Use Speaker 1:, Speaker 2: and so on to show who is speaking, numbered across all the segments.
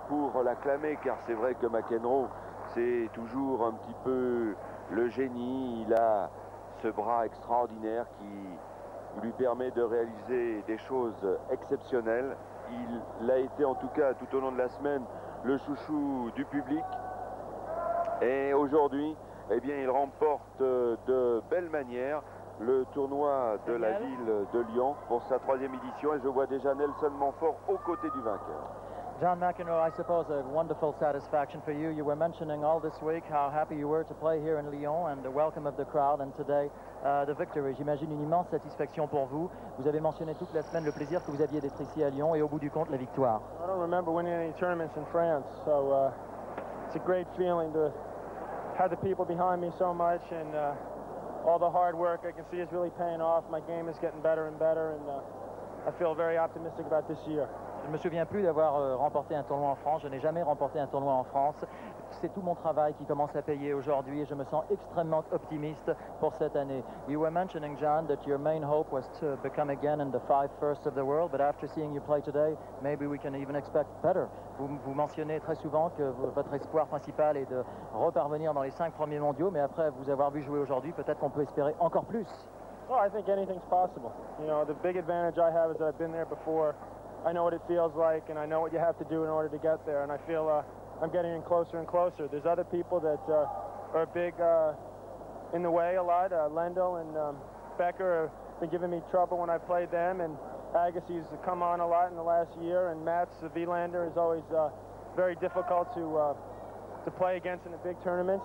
Speaker 1: pour l'acclamer, car c'est vrai que McEnroe, c'est toujours un petit peu le génie. Il a ce bras extraordinaire qui lui permet de réaliser des choses exceptionnelles. Il a été en tout cas tout au long de la semaine le chouchou du public. Et aujourd'hui, eh bien, il remporte de belle manière le tournoi de la ville de Lyon pour sa 3e édition. Et je vois déjà Nelson Montfort aux côtés du vainqueur.
Speaker 2: John McEnroe, I suppose a wonderful satisfaction for you. You were mentioning all this week how happy you were to play here in Lyon and the welcome of the crowd, and today the victory. J'imagine une immense satisfaction pour vous. Vous avez mentionné toute la semaine le plaisir que vous aviez d'être ici à Lyon et au bout du compte la victoire.
Speaker 3: I don't remember winning any tournaments in France, so it's a great feeling to have the people behind me so much, and all the hard work I can see is really paying off. My game is getting better and better, and I feel very optimistic about this year.
Speaker 2: Je ne me souviens plus d'avoir remporté un tournoi en France. Je n'ai jamais remporté un tournoi en France. C'est tout mon travail qui commence à payer aujourd'hui et je me sens extrêmement optimiste pour cette année. You were mentioning, John, that your main hope was to become again in the 5 first of the world, but after seeing you play today, maybe we can even expect better. Vous mentionnez très souvent que votre espoir principal est de reparvenir dans les 5 premiers mondiaux, mais après vous avoir vu jouer aujourd'hui, peut-être qu'on peut espérer encore plus.
Speaker 3: Well, I think anything's possible. You know, the big advantage I have is that I've been there before. I know what it feels like, and I know what you have to do in order to get there, and I feel I'm getting in closer and closer. There's other people that are big in the way a lot. Lendl and Becker have been giving me trouble when I played them, and Agassi's come on a lot in the last year, and Mats Wilander is always very difficult to play against in a big tournament.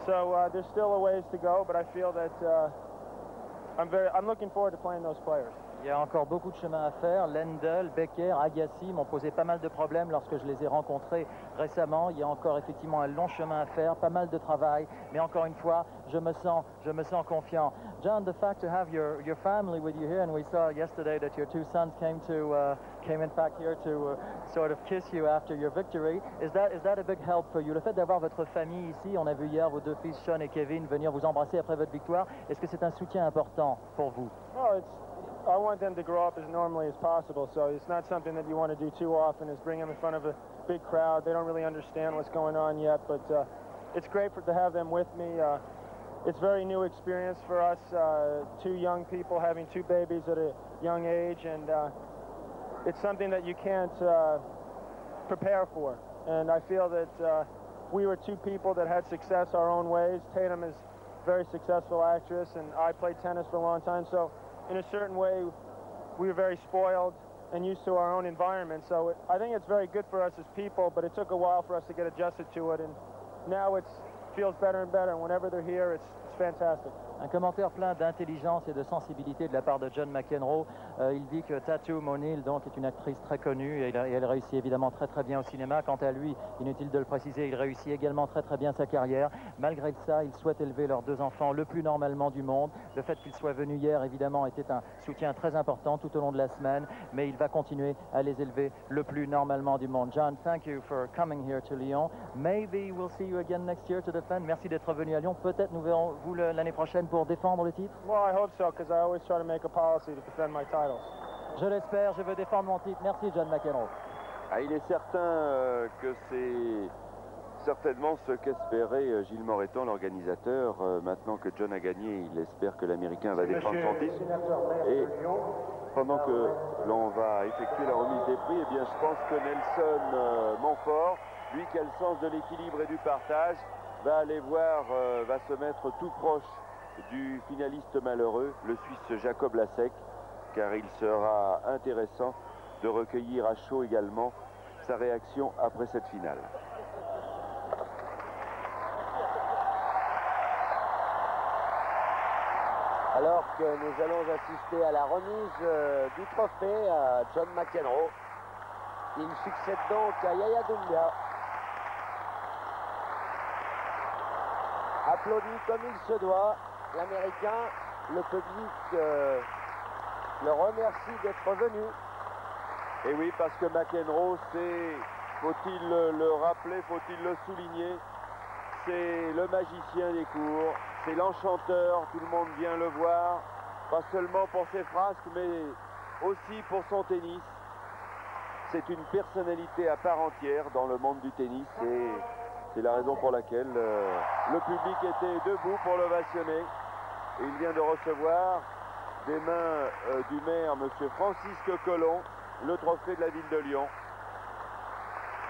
Speaker 3: So there's still a ways to go, but I feel that I'm looking forward to playing those players.
Speaker 2: Il y a encore beaucoup de chemin à faire. Lendl, Becker, Agassi m'ont posé pas mal de problèmes lorsque je les ai rencontrés récemment. Il y a encore effectivement un long chemin à faire, pas mal de travail. Mais encore une fois, je me sens confiant. John, the fact to have your family with you here, and we saw yesterday that your 2 sons came in fact here to sort of kiss you after your victory. Is that a big help for you? Le fait d'avoir votre famille ici, on a vu hier vos 2 fils, Sean et Kevin, venir vous embrasser après votre victoire. Est-ce que c'est un soutien important pour vous?
Speaker 3: Oh, I want them to grow up as normally as possible, so it's not something that you want to do too often, is bring them in front of a big crowd. They don't really understand what's going on yet, but it's great to have them with me. It's a very new experience for us, 2 young people having 2 babies at a young age, and it's something that you can't prepare for. And I feel that we were 2 people that had success our own ways. Tatum is a very successful actress, and I played tennis for a long time, so in a certain way, we were very spoiled and used to our own environment. So I think it's very good for us as people, but it took a while for us to get adjusted to it. And now it feels better and better. And whenever they're here, it's fantastic.
Speaker 2: Un commentaire plein d'intelligence et de sensibilité de la part de John McEnroe. Il dit que Tatum O'Neal donc est une actrice très connue et elle réussit évidemment très bien au cinéma. Quant à lui, inutile de le préciser, il réussit également très bien sa carrière. Malgré ça, il souhaite élever leurs 2 enfants le plus normalement du monde. Le fait qu'il soit venu hier, évidemment, était un soutien très important tout au long de la semaine, mais il va continuer à les élever le plus normalement du monde. John, thank you for coming here to Lyon. Maybe we'll see you again next year to defend. Merci d'être venu à Lyon. Peut-être nous verrons vous l'année prochaine pour défendre le titre.
Speaker 3: Well, I hope so, because I always try to make a policy to defend my titles.
Speaker 2: Je l'espère, je veux défendre mon titre. Merci, John McEnroe.
Speaker 1: Ah, il est certain que c'est certainement ce qu'espérait Gilles Moreton, l'organisateur. Maintenant que John a gagné, il espère que l'Américain va défendre son titre. Et pendant que l'on va effectuer la remise des prix, eh bien, je pense que Nelson Montfort, lui qui a le sens de l'équilibre et du partage, va aller voir, va se mettre tout proche du finaliste malheureux, le Suisse Jacob Lasek, car il sera intéressant de recueillir à chaud également sa réaction après cette finale.
Speaker 4: Alors que nous allons assister à la remise du trophée à John McEnroe. Il succède donc à Yaya Doumbia. Applaudi comme il se doit, l'Américain, le public le remercie d'être venu.
Speaker 1: Et oui, parce que McEnroe, c'est, faut-il le rappeler, faut-il le souligner, c'est le magicien des cours, c'est l'enchanteur, tout le monde vient le voir, pas seulement pour ses frasques, mais aussi pour son tennis. c'est une personnalité à part entière dans le monde du tennis et c'est la raison pour laquelle le public était debout pour l'ovationner. Et il vient de recevoir des mains du maire, M. Francisque Colomb, le trophée de la ville de Lyon.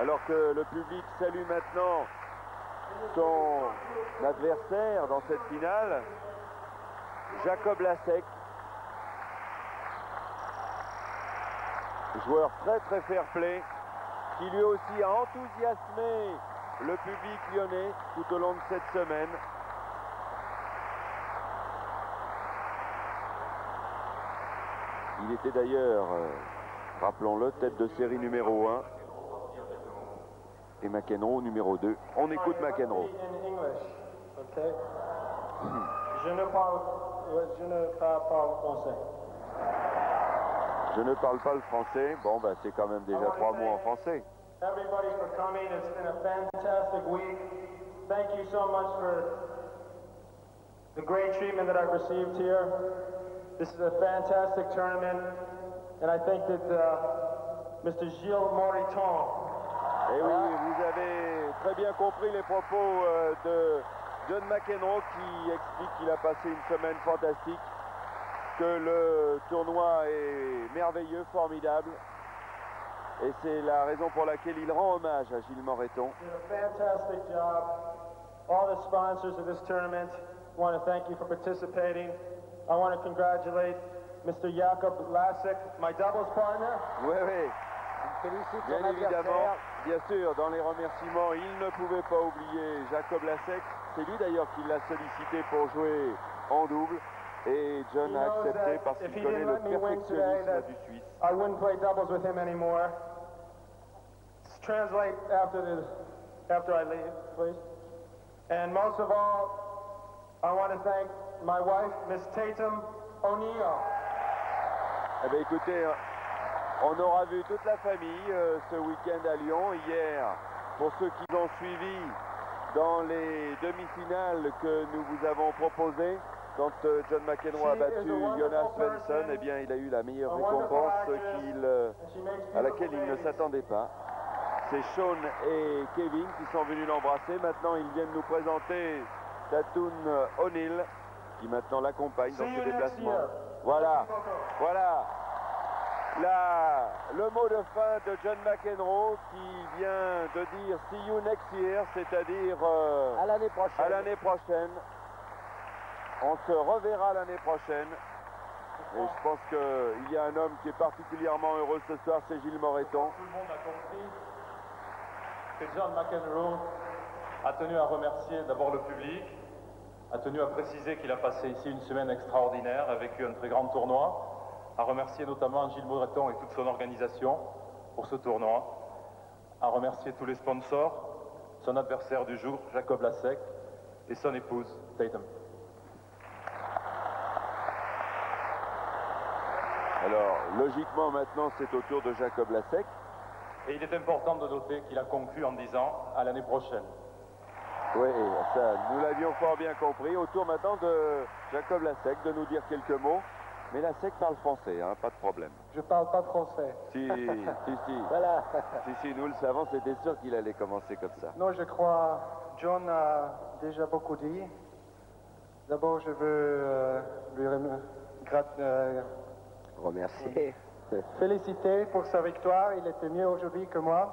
Speaker 1: Alors que le public salue maintenant son adversaire dans cette finale, Jacob Lasek. Joueur très fair-play, qui lui aussi a enthousiasmé le public lyonnais tout au long de cette semaine. Il était d'ailleurs, rappelons-le, tête de série numéro 1 et McEnroe numéro 2. On écoute McEnroe.
Speaker 3: Je ne parle pas français.
Speaker 1: Je ne parle pas le français. Bon, bah, c'est quand même déjà 3 mots en français.
Speaker 3: Everybody for coming. It's been a fantastic week. Thank you so much for the great treatment that I've received here. This is a fantastic tournament, and I think that Mr. Gilles Moriton.
Speaker 1: Et oui, vous avez très bien compris les propos de John McEnroe qui explique qu'il a passé une semaine fantastique, que le tournoi est merveilleux, formidable. Et c'est la raison pour laquelle il rend hommage à Gilles Moreton.
Speaker 3: Fantastic job. All the sponsors of this tournament want to thank you for participating. I want to congratulate Mr. Jakob Lasek, my doubles partner.
Speaker 1: Oui, oui. Bien évidemment, bien sûr, dans les remerciements, il ne pouvait pas oublier Jacob Lasek. C'est lui d'ailleurs qui l'a sollicité pour jouer en double. Et John a accepté parce qu'il connaît le perfectionnisme du Suisse.
Speaker 3: I wouldn't play doubles with him anymore. Translate after I leave, please. And most of all, I want to thank my wife, Miss Tatum O'Neill.
Speaker 1: Eh bien, écoutez, on aura vu toute la famille ce week-end à Lyon. Hier, pour ceux qui l'ont suivi dans les demi-finales que nous vous avons proposées, quand John McEnroe a battu Jonas Svensson, eh bien, il a eu la meilleure récompense à laquelle il ne s'attendait pas. C'est Sean et Kevin qui sont venus l'embrasser. Maintenant, ils viennent nous présenter Tatum O'Neill, qui maintenant l'accompagne dans ses déplacements. Voilà, voilà. Le mot de fin de John McEnroe qui vient de dire « See you next year », c'est-à-dire
Speaker 4: à l'année prochaine.
Speaker 1: À l'année prochaine. On se reverra l'année prochaine. Et je pense qu'il y a un homme qui est particulièrement heureux ce soir, c'est Gilles Moreton.
Speaker 5: Tout le monde a compris que John McEnroe a tenu à remercier d'abord le public, a tenu à préciser qu'il a passé ici une semaine extraordinaire, a vécu un très grand tournoi, a remercié notamment Gilles Moreton et toute son organisation pour ce tournoi, a remercié tous les sponsors, son adversaire du jour, Jacob Lasek, et son épouse, Tatum.
Speaker 1: Alors, logiquement, maintenant, c'est au tour de Jacob Lasek.
Speaker 5: Et il est important de noter qu'il a conclu en disant à l'année prochaine.
Speaker 1: Oui, ça, nous l'avions fort bien compris. Au tour maintenant de Jacob Lasek de nous dire quelques mots. Mais Lasek parle français, hein, pas de problème.
Speaker 3: Je parle pas français.
Speaker 1: Si.
Speaker 4: Voilà.
Speaker 1: Si, nous le savons, c'était sûr qu'il allait commencer comme ça.
Speaker 3: Non, je crois John a déjà beaucoup dit. D'abord, je veux lui
Speaker 4: remercier.
Speaker 3: féliciter pour sa victoire. Il était mieux aujourd'hui que moi.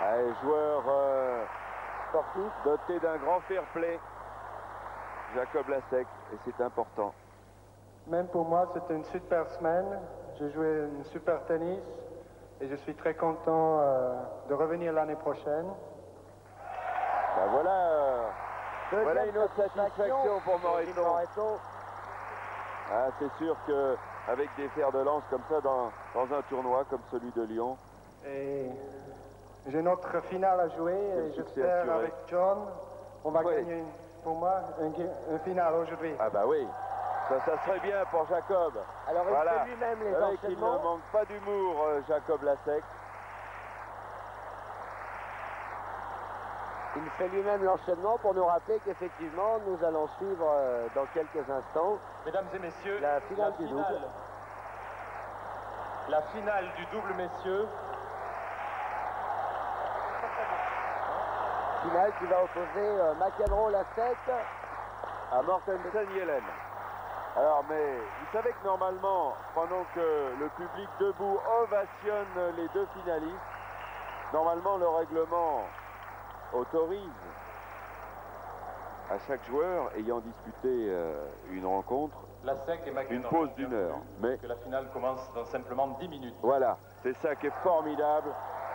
Speaker 1: Allez, joueur sportif doté d'un grand fair play, Jacob Lasek, et c'est important.
Speaker 3: Même pour moi, c'était une super semaine. J'ai joué un super tennis et je suis très content de revenir l'année prochaine.
Speaker 1: Ben voilà une autre satisfaction pour Moreton. Ah, c'est sûr qu'avec des fers de lance comme ça dans un tournoi comme celui de Lyon.
Speaker 3: Et j'ai notre finale à jouer et j'espère avec John, on va gagner pour moi un finale aujourd'hui.
Speaker 1: Ah bah oui, ça serait bien pour Jacob.
Speaker 4: Alors il fait lui-même les enchaînements.
Speaker 1: Il ne manque pas d'humour, Jacob Lasek.
Speaker 4: Il fait lui-même l'enchaînement pour nous rappeler qu'effectivement, nous allons suivre dans quelques instants
Speaker 5: Mesdames et messieurs,
Speaker 4: la finale du double.
Speaker 5: la finale du double messieurs.
Speaker 4: Finale qui va opposer McEnroe-Lasek
Speaker 1: à Mortensen-Yellen. Alors, mais vous savez que normalement, pendant que le public debout ovationne les deux finalistes, normalement le règlement autorise à chaque joueur ayant disputé une rencontre
Speaker 5: Lasek et McEnroe,
Speaker 1: une pause d'une heure. Mais
Speaker 5: que la finale commence dans simplement 10 minutes.
Speaker 1: voilà, c'est ça qui est formidable,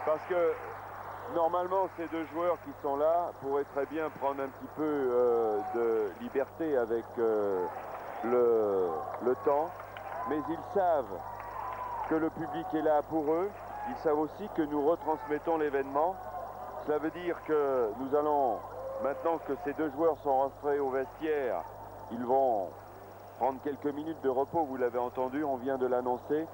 Speaker 1: parce que normalement ces deux joueurs qui sont là pourraient très bien prendre un petit peu de liberté avec le temps, mais ils savent que le public est là pour eux, ils savent aussi que nous retransmettons l'événement. Cela veut dire que nous allons, maintenant que ces deux joueurs sont rentrés au vestiaire, ils vont prendre quelques minutes de repos, vous l'avez entendu, on vient de l'annoncer.